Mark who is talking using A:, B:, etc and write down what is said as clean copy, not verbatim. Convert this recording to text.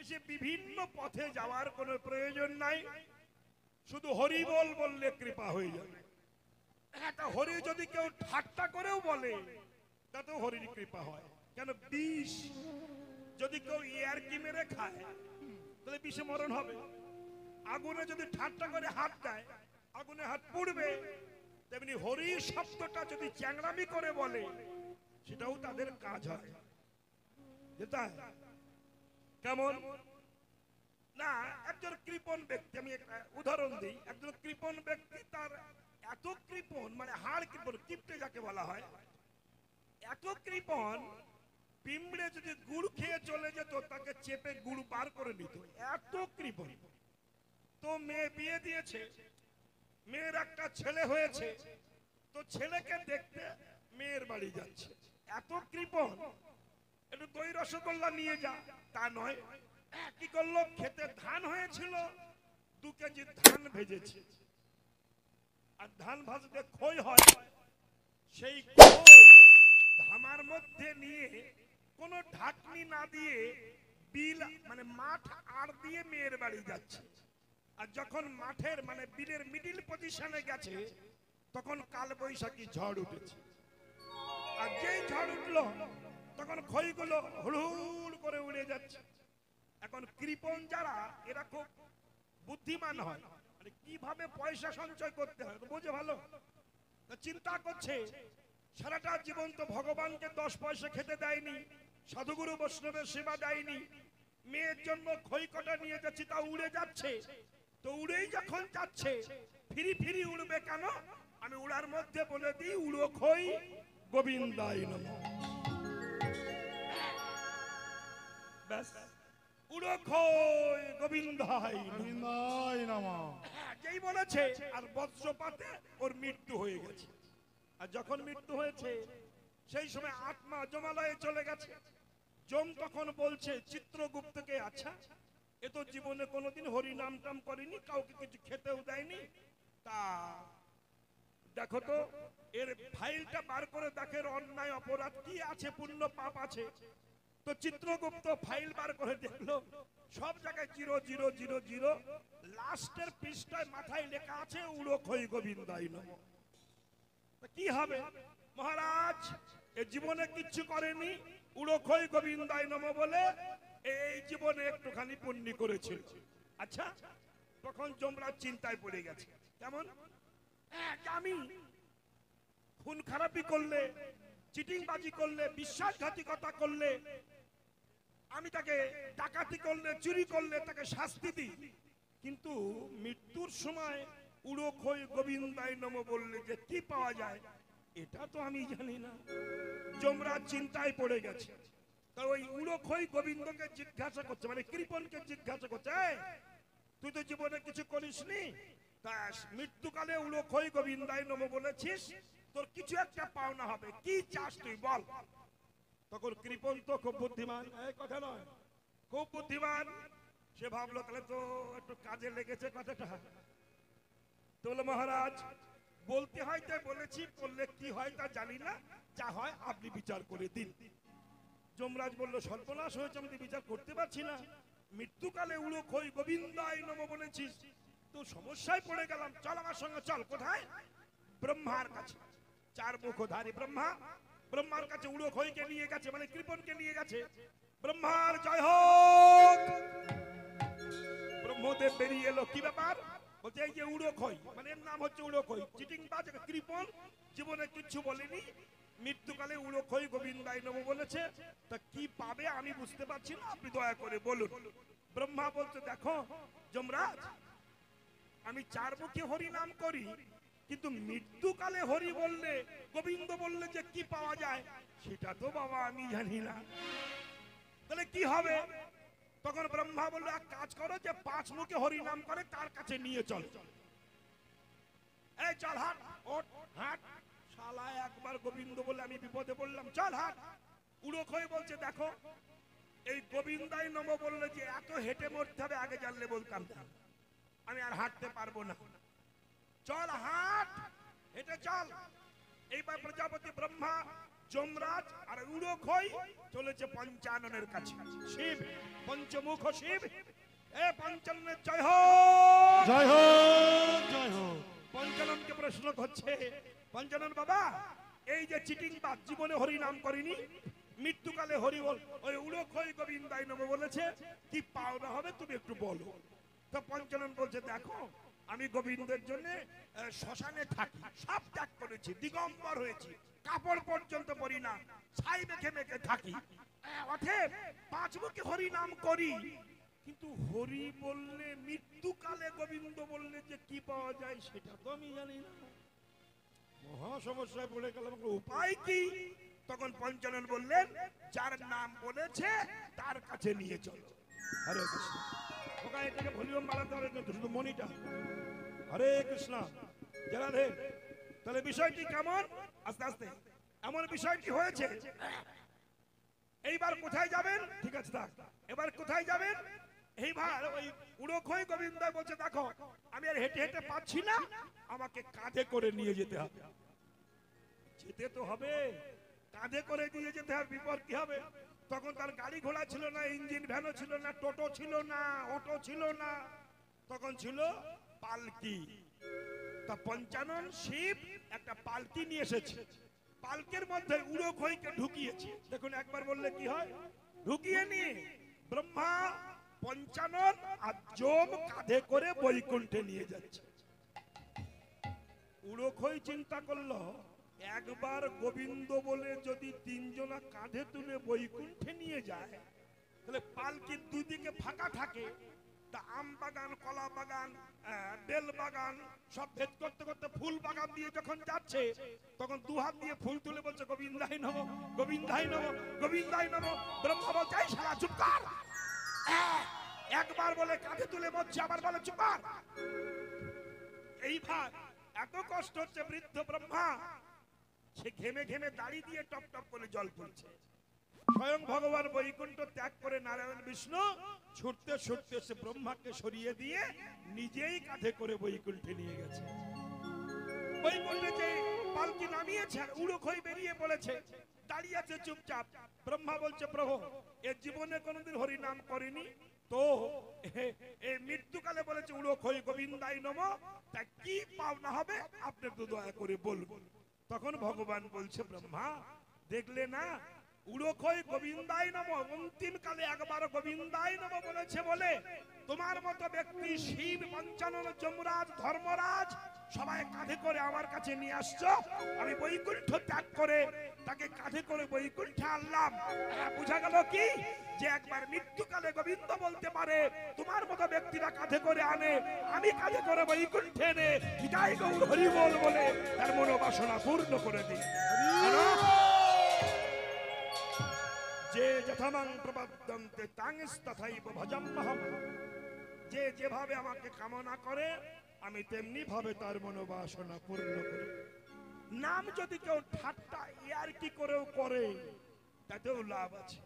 A: সে বিভিন্ন পথে যাওয়ার কোনো প্রয়োজন নাই, শুধু হরি বল বললে কৃপা হয়ে যাবে। একটা হরি যদি কেউ ঠাট্টা করেও বলে তাতেও হরির কৃপা হয়। কেন বিষ যদি কেউ ইয়ারকি মেরে খায় তাহলে বিষে মরণ হবে। আগুনে যদি ঠাট্টা করে হাত দেয় আগুনে হাত পুড়বে। তেমনি হরি শব্দটা যদি চ্যাংড়ামি করে বলে সেটাও তাদের কাজ হয়। যেটা কেমন না, একজন কৃপণ ব্যক্তি, আমি একটা উদাহরণ দিই। একজন কৃপণ ব্যক্তি, তার এত কৃপণ, মানে হাড় কৃপণ, কিপটে যাকে বলা হয়, এত কৃপণ, পিঁমড়ে যদি গুড় খেয়ে চলে যেত তাকে চেপে গুড় বার করে নিত, এত কৃপণ। তো মেয়ে বিয়ে দিয়েছে, মেয়ের একটা ছেলে হয়েছে, তো ছেলেকে দেখতে মেয়ের বাড়ি যাচ্ছে, এত কৃপণ। একটু দই রসগোল্লা নিয়ে যা, তা নয়। কি করলো, খেতে ধান হয়েছিল, 2 কেজি ধান ভেজেছে। আর ধান ভাজতে খই হয়, সেই খই ধামার মধ্যে নিয়ে কোনো ঢাকনি না দিয়ে বিল, মানে মাঠ আড় দিয়ে মেয়ের বাড়ি যাচ্ছে। আর যখন মাঠের মানে বিলের মিডিল পজিশনে গেছে তখন কাল বৈশাখী ঝড় উঠেছে। আর যেই ঝড় উঠলো তখন খইগুলো হুড়হুড় করে উড়ে যাচ্ছে। এখন কৃপণ যারা, এরা খুব বুদ্ধিমান হয়, মানে কিভাবে পয়সা সঞ্চয় করতে হয় বোঝে ভালো। চিন্তা করছে সারাটা জীবন তো ভগবানকে 10 পয়সা খেতে দেয়নি, সাধুগুরু বৈষ্ণবের সেবা দেয়নি, মেয়ের জন্য খই কটা নিয়ে যাচ্ছি তা উড়ে যাচ্ছে। তো উড়েই যখন যাচ্ছে, ফিরি ফিরি উড়বে কেন, আমি উড়ার মধ্যে বলে দিই, উড়ো খই গোবিন্দায় নমঃ। ব্যাস, উড়ো খই গোবিন্দায় নমঃ। যেই বলেছে আর বজ্রপাতে ওর মৃত্যু হয়ে গেছে। আর যখন মৃত্যু হয়েছে সেই সময় আত্মা যমালয়ে চলে গেছে। যম তখন বলছে চিত্রগুপ্তকে, আচ্ছা এ তো জীবনে কোনোদিন হরি নাম টাম করেনি, কাউকে কিছু খেতেও দেয়নি, তা দেখো তো এর ফাইলটা বার করে দেখে অন্যায় অপরাধ কি আছে, পুণ্য পাপ আছে। তো চিত্রগুপ্ত ফাইল বার করে দেখলো সব জায়গায় 0 0 0 0, লাস্টের পৃষ্ঠায় মাথায় লেখা আছে উড়ো খই গোবিন্দায় নমঃ। কি হবে মহারাজ, এ জীবনে কিচ্ছু করেনি, উড়ো খই গোবিন্দায় নমঃ বলে এই জীবনে একটুখানি পুণ্য করেছিল। আচ্ছা, তখন যমরাজ চিন্তায় পড়ে গেছে। কেমন, আমি খুন খারাপি করলে, চিটিংবাজি করলে, বিশ্বাসঘাতকতা করলে, আমি তাকে ডাকাতি করলে, চুরি করলে তাকে শাস্তি দিই, কিন্তু মৃত্যুর সময় উড়ো খই গোবিন্দায় নমঃ বললে যে কি পাওয়া যায় এটা তো আমি জানি না। যমরাজ চিন্তায় পড়ে গেছে। তা ওই উড়ো খই গোবিন্দকে জিজ্ঞাসা করছে, মানে কৃপণকে জিজ্ঞাসা করছে, তুই তো জীবনে কিছু করিসনি, তা মৃত্যুকালে উড়ো খই গোবিন্দায় নমঃ বলেছিস, তোর কিছু একটা পাওনা হবে, কি চাস তুই বল। তখন কৃপণ তো খুব বুদ্ধিমান, এই কথা নয়, খুব বুদ্ধিমান, সে ভাবলো তাহলে তো একটু কাজে লেগেছে কথাটা। তো বললো মহারাজ বলতে হয় তাই বলেছি, করলে কি হয় তা জানি না, যা হয় আপনি বিচার করে দিন। যমরাজ বলল সর্বনাশ হয়েছে, আমি বিচার করতে পারছি না, মৃত্যুকালে উড়ো খই গোবিন্দায় নমঃ বলেছিস, তো সমস্যায় পড়ে গেলাম, চল আমার সঙ্গে চল। কোথায়? ব্রহ্মার কাছে। 4 মুখধারী ব্রহ্মা, ব্রহ্মার কাছে উড়ো খইকে নিয়ে গেছে, মানে কৃপণকে নিয়ে গেছে। ব্রহ্মার জয় হোক। ব্রহ্মদেব বেরিয়ে এলো, কি ব্যাপার, বলছে এই যে উড়ো খই, মানে এর নাম হচ্ছে উড়ো খই, চিটিংবাজ কৃপণ, জীবনে কিচ্ছু বলেনি, মৃত্যুকালে উড়ো খই গোবিন্দায় নমঃ বলেছে, তা কি পাবে আমি বুঝতে পারছি না, আপনি দয়া করে বলুন। ব্রহ্মা বলছে দেখো যমরাজ, আমি 4 মুখে হরি নাম করি, কিন্তু মৃত্যুকালে হরি বললে, গোবিন্দ বললে যে কি পাওয়া যায় সেটা তো বাবা আমি জানি না, তাহলে কি হবে। তখন ব্রহ্মা বলল এক কাজ করো, যে 5 মুখে হরি নাম করে তার কাছে নিয়ে চল। এই চল হাট, ওঠ হাট, শালা একবার গোবিন্দ বলে আমি বিপদে পড়লাম, চল হাট। উড়ো খই বলছে দেখো এই গোবিন্দায় নমঃ বললে যে এত হেঁটে মরতে হবে, আগে জানলে বলতাম না, আমি আর হাঁটতে পারবো না, চল হাট, হেঁটে চল। এইবার প্রজাপতি ব্রহ্মা যমরাজ আর উড়োখই চলেছে পঞ্চাননের কাছে। শিব, পঞ্চমুখ শিব, এ পঞ্চাননের জয় হোক,
B: জয় হোক, জয় হোক।
A: পঞ্চাননকে প্রশ্ন করছে, পঞ্চানন বাবা, এই যে চিটিংবাজ, জীবনে হরি নাম করিনি, মৃত্যুকালে হরি বল, ওই উড়োখই গোবিন্দাই নমঃ বলেছে, কি পাওনা হবে তুমি একটু বলো। তো পঞ্চানন বলছে, দেখো আমি গোবিন্দের জন্য শ্মশানে থাকি, সব ত্যাগ করেছি, দিগম্বর হয়েছি, কাপড় পর্যন্ত পরি না, ছাই মেখে মেখে থাকি, অতএব পাঁচ মুখে হরি নাম করি। কিন্তু হরি বললে, মৃত্যুকালে গোবিন্দ বললে যে কি পাওয়া যায় সেটা তো আমি জানি না, মহা সমস্যায় পড়ে গেলাম, উপায় কি? তখন পঞ্চানন বললেন, যার নাম বলেছে তার কাছে নিয়ে চলো। হরে কৃষ্ণ। ওখানে এটাকে ভলিউম বাড়াতে হবে কিন্তু, শুধু মনিটা। হরে কৃষ্ণ। যারা রে, তাহলে বিষয়টি কেমন? আস্তে আস্তে এমন বিষয়টি হয়েছে। এইবার কোথায় যাবেন? ঠিক আছে থাক, এবার কোথায় যাবেন? এইবার ওই উড়োখই গোবিন্দ বলছে, দেখো আমি আর হেঁটে হেঁটে পাচ্ছি না, আমাকে কাঁধে করে নিয়ে যেতে হবে। যেতে তো হবে, কাঁধে করে নিয়ে যেতে হবে, বিপদ কি হবে? তখন তার গাড়ি ঘোড়া ছিল না, ইঞ্জিন ভ্যানও ছিল না, টোটো ছিল না, অটো ছিল না, তখন ছিল পালকি। তা পঞ্চানন শিব একটা পালকি নিয়ে এসেছে, পালকের মধ্যে উড়োখইকে ঢুকিয়েছে। দেখুন একবার বললে কি হয়, ঢুকিয়ে নিয়ে ব্রহ্মা, পঞ্চানন আর যম কাঁধে করে বৈকুণ্ঠে নিয়ে যাচ্ছে। উড়োখই চিন্তা করলো, একবার গোবিন্দ বলে যদি তিনজনা কাঁধে তুলে বৈকুণ্ঠে নিয়ে যায়, তাহলে পালকির দুদিকে ফাঁকা থাকে, তা আম বাগান, কলা বাগান, বেল বাগান সব ভেদ করতে করতে ফুল বাগান দিয়ে যখন যাচ্ছে, তখন দু হাত দিয়ে ফুল তুলে বলছে, গোবিন্দাই নমঃ, গোবিন্দাই নমঃ, গোবিন্দাই নমঃ। ব্রহ্মা বলছে, এই শালা চুপ কর। একবার বলে কাঁধে তুলে বলছে, আবার বলে চুপ কর। এইবার এত কষ্ট হচ্ছে বৃদ্ধ ব্রহ্মা, সে ঘেমে ঘেমে দাড়ি দিয়ে টপ টপ করে জল পড়ছে। স্বয়ং ভগবান বৈকুণ্ঠ ত্যাগ করে নারায়ণ বিষ্ণু ছুটতে ছুটতে সে ব্রহ্মাকে সরিয়ে দিয়ে নিজেই কাঁধে করে বৈকুণ্ঠে নিয়ে গেছে। বৈকুণ্ঠে যে পালকি নামিয়েছে, উড়োখই বেরিয়ে বলেছে, দাঁড়িয়ে আছে চুপচাপ। ব্রহ্মা বলছে, প্রভু এ জীবনে কোনোদিন হরি নাম করেনি, তো এই মৃত্যুকালে বলেছে উড়োখই গোবিন্দাই নমঃ, তা কি পাওনা হবে আপনি একটু দয়া করে বলুন। তখন ভগবান বলছে, ব্রহ্মা দেখলে না, উড়োখই গোবিন্দাই নমঃ অন্তিম কালে একবার গোবিন্দাই নমঃ বলেছে বলে তোমার মতো ব্যক্তি শিব, পঞ্চানন, যমরাজ, ধর্মরাজ সবাই কাঁধে করে আমার কাছে নিয়ে আসছো। আমি বৈকুণ্ঠ ত্যাগ করে তাকে কাঁধে করে বৈকুণ্ঠে আনলাম। বুঝা গেল কি, যে একবার মৃত্যুকালে গোবিন্দ বলতে পারে, তোমার মতো ব্যক্তিরা কাঁধে করে আনে, আমি কাঁধে করে বৈকুণ্ঠে এনে বিদায় গৌর হরি বল বলে তার মনোবাসনা পূর্ণ করে দিই। যে যথামাং প্রপদ্যন্তে তাংস্তথাইব ভজাম্যহম, যে যেভাবে আমাকে কামনা করে আমি তেমনি ভাবে তার মনোবাসনা পূর্ণ করি। নাম যদি কেউ ঠাট্টা ইয়ার্কি করেও করে, তাতেও লাভ আছে।